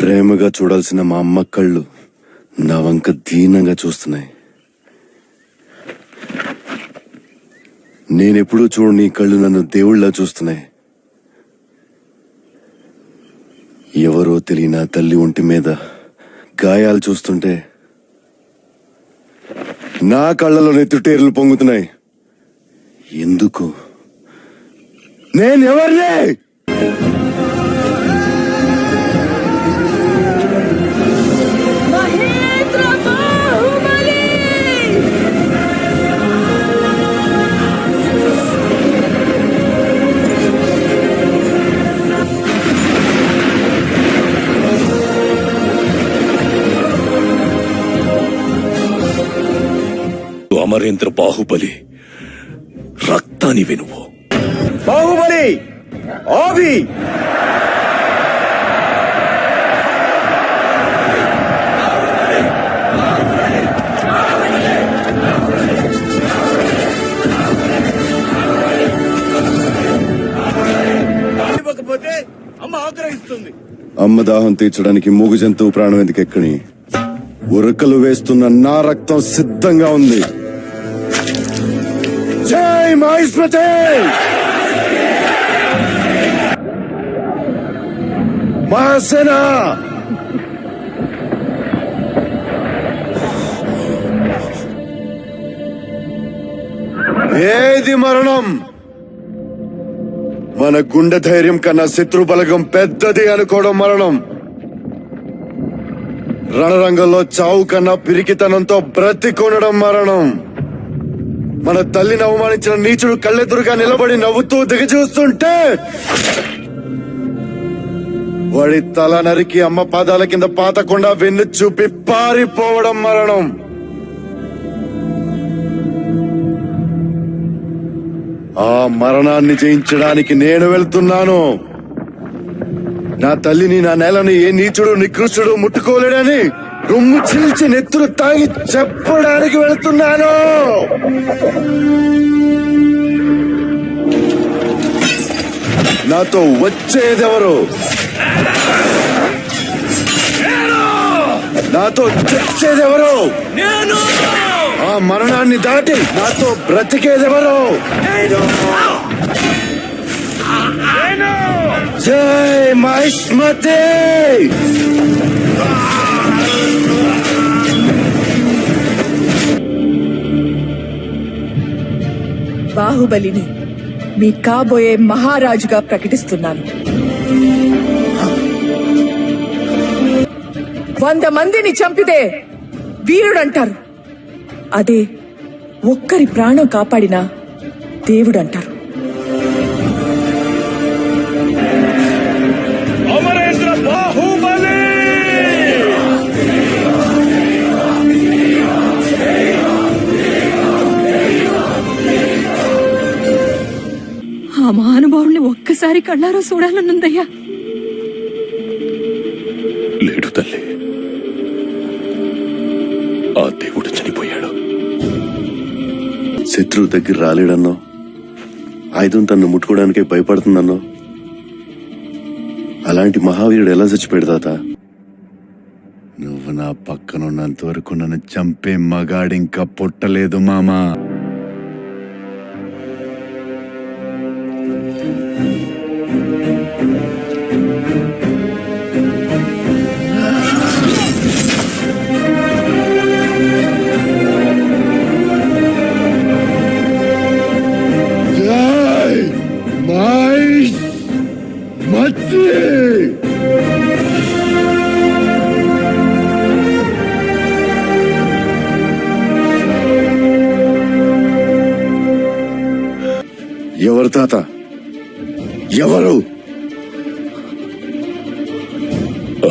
ప్రేమగా చూడాల్సిన మా అమ్మ కళ్ళు నా వంక దీనంగా చూస్తున్నాయి. నేనెప్పుడూ చూడని కళ్ళు నన్ను దేవుళ్ళ చూస్తున్నాయి. ఎవరో తెలియని తల్లి ఒంటి మీద గాయాలు చూస్తుంటే నా కళ్ళలో నెత్తుటేర్లు పొంగుతున్నాయి. ఎందుకు? నేనెవర్నే? అమరేంద్ర బాహుబలి రక్తాని వినువు. బాహుబలి ఆవి ఇవ్వకపోతే అమ్మ ఆగ్రహిస్తుంది. అమ్మ దాహం తీర్చడానికి మూగు జంతువు ప్రాణం ఎందుకు ఎక్కని? ఉరకలు వేస్తున్న నా రక్తం సిద్ధంగా ఉంది. జై మహేశ్వతి! మహాసేన! ఏది మరణం? మన గుండె ధైర్యం కన్నా శత్రు బలగం పెద్దది అనుకోవడం మరణం. రణరంగంలో చావు కన్నా పిరికితనంతో బ్రతికొనడం మరణం. మన తల్లిని అవమానించిన నీచుడు కళ్ళెదురుగా నిలబడి నవ్వుతూ దిగజూస్తుంటే వాడి తల నరికి అమ్మ పాదాల కింద పాతకుండా వెన్ను చూపి పారిపోవడం మరణం. ఆ మరణాన్ని జయించడానికి నేను వెళ్తున్నాను. నా తల్లిని, నా నేలని ఏ నీచుడు నికృష్టుడు ముట్టుకోలేడని రొమ్ము చీల్చి నెత్తులు తాగి చెప్పడానికి వెళుతున్నాను. నాతో వచ్చేదెవరు? నాతో చచ్చేదెవరు? ఆ మరణాన్ని దాటి నాతో బ్రతికేదెవరు? జై మహిష్మతి! బాహుబలిని మీ కాబోయే మహారాజుగా ప్రకటిస్తున్నాను. 100 మందిని చంపితే వీరుడంటారు. అదే ఒక్కరి ప్రాణం కాపాడినా దేవుడంటారు. అమరేంద్ర బాహుబలి! ఆ మహానుభావుల్ని ఒక్కసారి కళ్ళారో చూడాలనుందయ్యా. లేడు తల్లి, ఆ దేవుడు చనిపోయాడు. శత్రువు దగ్గర రాలేడన్నో, ఆయుధం తన్ను ముట్టుకోవడానికే భయపడుతుందన్నో, అలాంటి మహావీరుడు ఎలా చచ్చిపోయాడు తాత? నువ్వు నా పక్కనున్నంత వరకు నన్ను చంపే మగాడింకా పుట్టలేదు మామా. ఎవరు తాత? ఎవరు?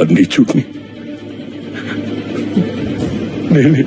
అన్ని చూడ్ని నేనే.